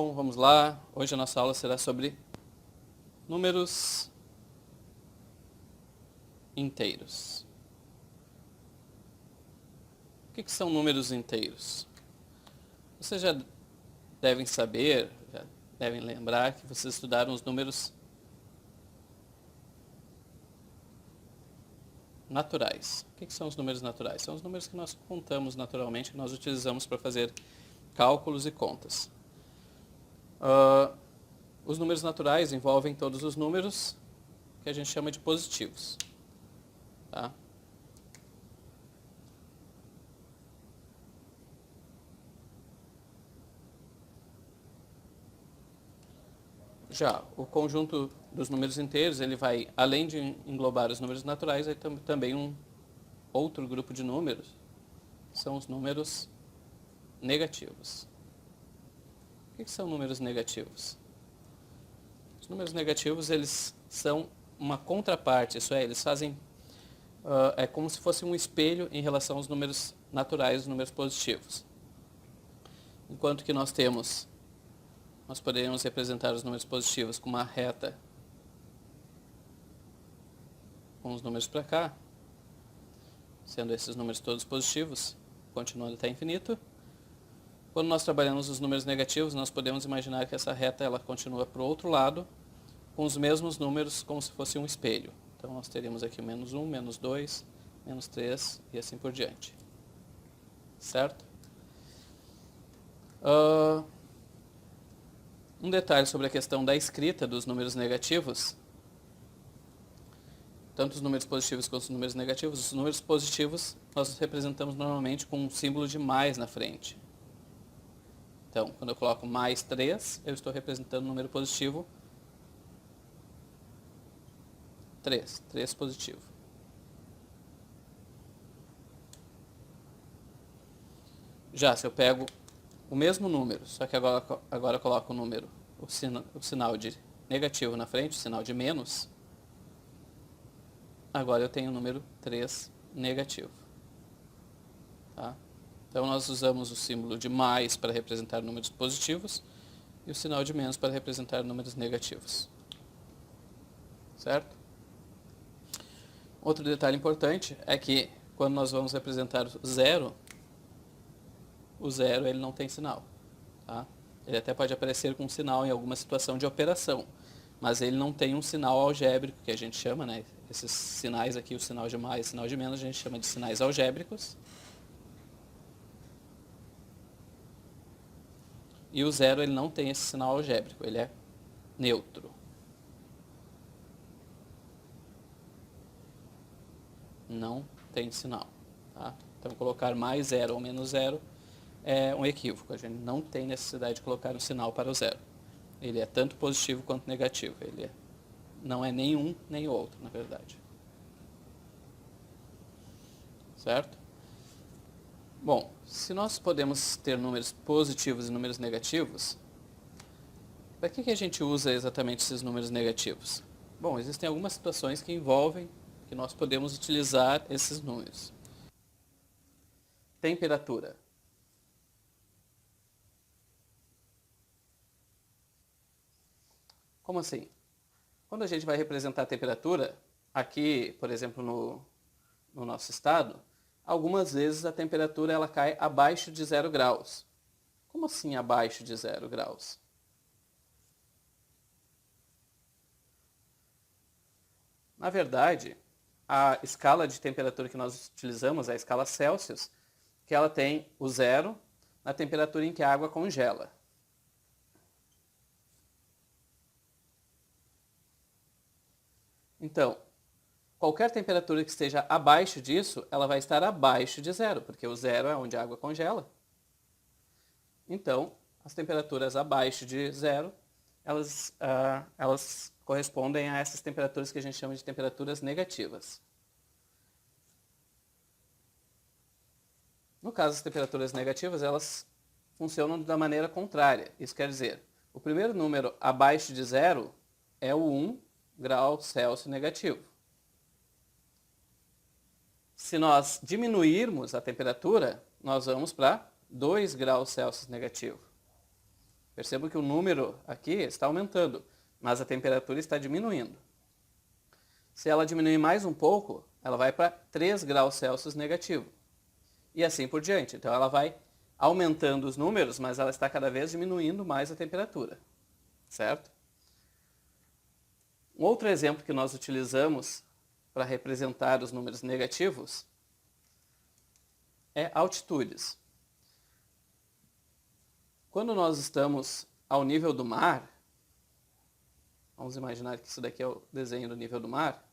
Bom, vamos lá. Hoje a nossa aula será sobre números inteiros. O que são números inteiros? Vocês já devem saber, já devem lembrar que vocês estudaram os números naturais. O que são os números naturais? São os números que nós contamos naturalmente, que nós utilizamos para fazer cálculos e contas. Os números naturais envolvem todos os números que a gente chama de positivos. Tá? Já o conjunto dos números inteiros, ele vai, além de englobar os números naturais, aí também um outro grupo de números, são os números negativos. O que são números negativos? Os números negativos, eles são uma contraparte, isso é, eles fazem, é como se fosse um espelho em relação aos números naturais, os números positivos. Enquanto que nós poderíamos representar os números positivos com uma reta com os números para cá, sendo esses números todos positivos, continuando até infinito. Quando nós trabalhamos os números negativos, nós podemos imaginar que essa reta ela continua para o outro lado, com os mesmos números como se fosse um espelho. Então nós teríamos aqui o menos 1, menos 2, menos 3 e assim por diante. Certo? Um detalhe sobre a questão da escrita dos números negativos. Tanto os números positivos quanto os números negativos. Os números positivos nós representamos normalmente com um símbolo de mais na frente. Então, quando eu coloco mais 3, eu estou representando o número positivo 3 positivo. Já se eu pego o mesmo número, só que agora eu coloco o sinal de negativo na frente, o sinal de menos, agora eu tenho o número 3 negativo. Tá? Então nós usamos o símbolo de mais para representar números positivos e o sinal de menos para representar números negativos. Certo? Outro detalhe importante é que quando nós vamos representar o zero ele não tem sinal. Tá? Ele até pode aparecer com um sinal em alguma situação de operação, mas ele não tem um sinal algébrico, que a gente chama, né? Esses sinais aqui, o sinal de mais e o sinal de menos, a gente chama de sinais algébricos. E o zero ele não tem esse sinal algébrico, ele é neutro. Não tem sinal. Tá? Então colocar mais zero ou menos zero é um equívoco. A gente não tem necessidade de colocar um sinal para o zero. Ele é tanto positivo quanto negativo. Ele não é nem um nem outro, na verdade. Certo? Bom, se nós podemos ter números positivos e números negativos, para que a gente usa exatamente esses números negativos? Bom, existem algumas situações que envolvem que nós podemos utilizar esses números. Temperatura. Como assim? Quando a gente vai representar a temperatura, aqui, por exemplo, no nosso estado, algumas vezes a temperatura ela cai abaixo de 0 graus. Como assim abaixo de 0 graus? Na verdade, a escala de temperatura que nós utilizamos é a escala Celsius, que ela tem o zero na temperatura em que a água congela. Então, qualquer temperatura que esteja abaixo disso, ela vai estar abaixo de zero, porque o zero é onde a água congela. Então, as temperaturas abaixo de zero, elas correspondem a essas temperaturas que a gente chama de temperaturas negativas. No caso das temperaturas negativas, elas funcionam da maneira contrária. Isso quer dizer, o primeiro número abaixo de zero é o 1 grau Celsius negativo. Se nós diminuirmos a temperatura, nós vamos para 2 graus Celsius negativo. Perceba que o número aqui está aumentando, mas a temperatura está diminuindo. Se ela diminuir mais um pouco, ela vai para 3 graus Celsius negativo. E assim por diante. Então ela vai aumentando os números, mas ela está cada vez diminuindo mais a temperatura. Certo? Um outro exemplo que nós utilizamos para representar os números negativos é altitudes. Quando nós estamos ao nível do mar, vamos imaginar que isso daqui é o desenho do nível do mar,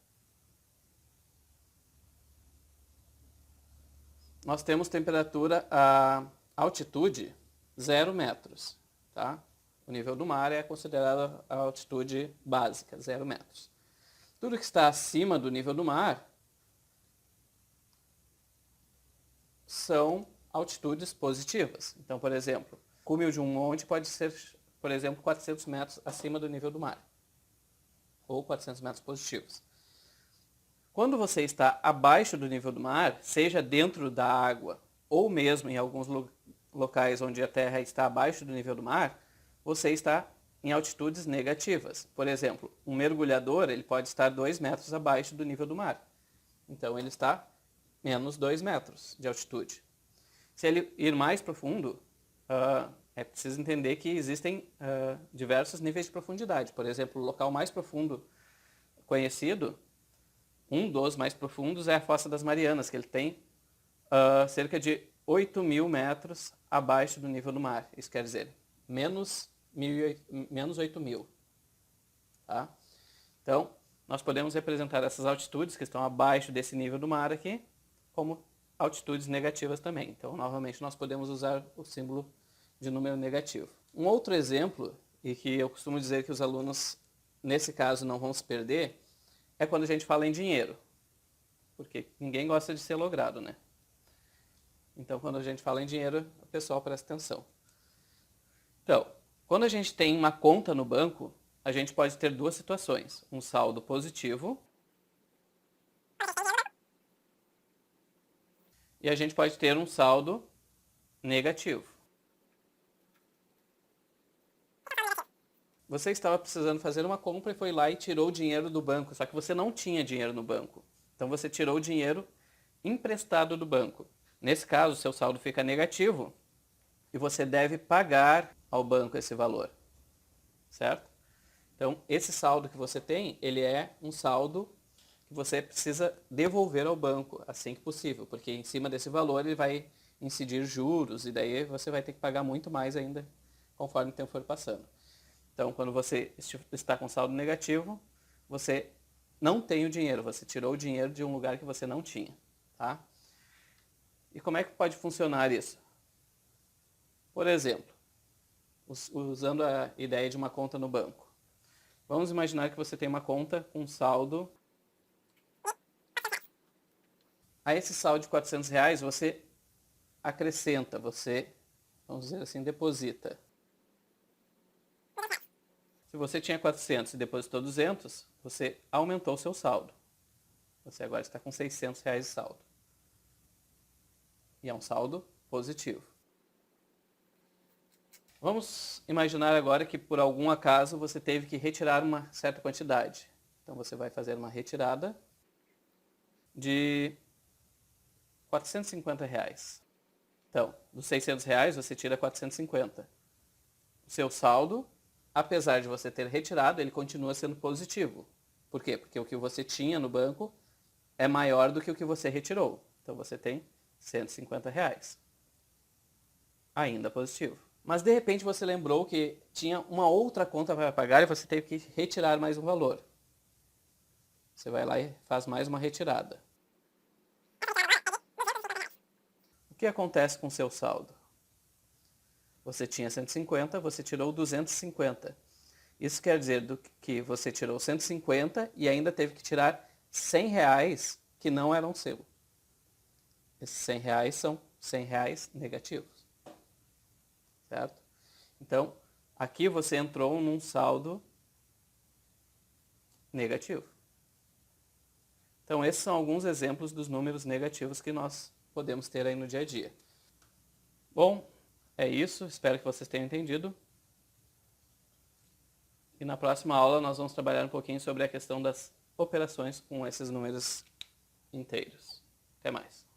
nós temos temperatura a altitude 0 metros. Tá? O nível do mar é considerado a altitude básica, 0 metros. Tudo que está acima do nível do mar são altitudes positivas. Então, por exemplo, o cume de um monte pode ser, por exemplo, 400 metros acima do nível do mar. Ou 400 metros positivos. Quando você está abaixo do nível do mar, seja dentro da água ou mesmo em alguns locais onde a terra está abaixo do nível do mar, você está em altitudes negativas. Por exemplo, um mergulhador ele pode estar 2 metros abaixo do nível do mar. Então ele está menos 2 metros de altitude. Se ele ir mais profundo, é preciso entender que existem diversos níveis de profundidade. Por exemplo, o local mais profundo conhecido, um dos mais profundos, é a Fossa das Marianas, que ele tem cerca de 8.000 metros abaixo do nível do mar. Isso quer dizer, menos 8.000. Tá? Então, nós podemos representar essas altitudes que estão abaixo desse nível do mar aqui, como altitudes negativas também. Então, novamente, nós podemos usar o símbolo de número negativo. Um outro exemplo, e que eu costumo dizer que os alunos, nesse caso, não vão se perder, é quando a gente fala em dinheiro. Porque ninguém gosta de ser logrado, né? Então, quando a gente fala em dinheiro, o pessoal presta atenção. Então, quando a gente tem uma conta no banco, a gente pode ter duas situações. Um saldo positivo e a gente pode ter um saldo negativo. Você estava precisando fazer uma compra e foi lá e tirou o dinheiro do banco, só que você não tinha dinheiro no banco. Então você tirou o dinheiro emprestado do banco. Nesse caso, seu saldo fica negativo e você deve pagar ao banco esse valor. Certo? Então, esse saldo que você tem, ele é um saldo que você precisa devolver ao banco assim que possível, porque em cima desse valor ele vai incidir juros e daí você vai ter que pagar muito mais ainda conforme o tempo for passando. Então, quando você está com saldo negativo, você não tem o dinheiro, você tirou o dinheiro de um lugar que você não tinha. Tá? E como é que pode funcionar isso? Por exemplo, usando a ideia de uma conta no banco. Vamos imaginar que você tem uma conta com saldo. A esse saldo de R$400, você acrescenta, você, vamos dizer assim, deposita. Se você tinha 400 e depositou 200, você aumentou o seu saldo. Você agora está com R$600 de saldo. E é um saldo positivo. Vamos imaginar agora que por algum acaso você teve que retirar uma certa quantidade. Então você vai fazer uma retirada de R$450. Então, dos R$600 você tira 450. O seu saldo, apesar de você ter retirado, ele continua sendo positivo. Por quê? Porque o que você tinha no banco é maior do que o que você retirou. Então você tem R$150. Ainda positivo. Mas de repente você lembrou que tinha uma outra conta para pagar e você teve que retirar mais um valor. Você vai lá e faz mais uma retirada. O que acontece com o seu saldo? Você tinha 150, você tirou 250. Isso quer dizer que você tirou 150 e ainda teve que tirar R$100 que não eram seu. Esses R$100 são R$100 negativos. Certo? Então, aqui você entrou num saldo negativo. Então, esses são alguns exemplos dos números negativos que nós podemos ter aí no dia a dia. Bom, é isso. Espero que vocês tenham entendido. E na próxima aula nós vamos trabalhar um pouquinho sobre a questão das operações com esses números inteiros. Até mais.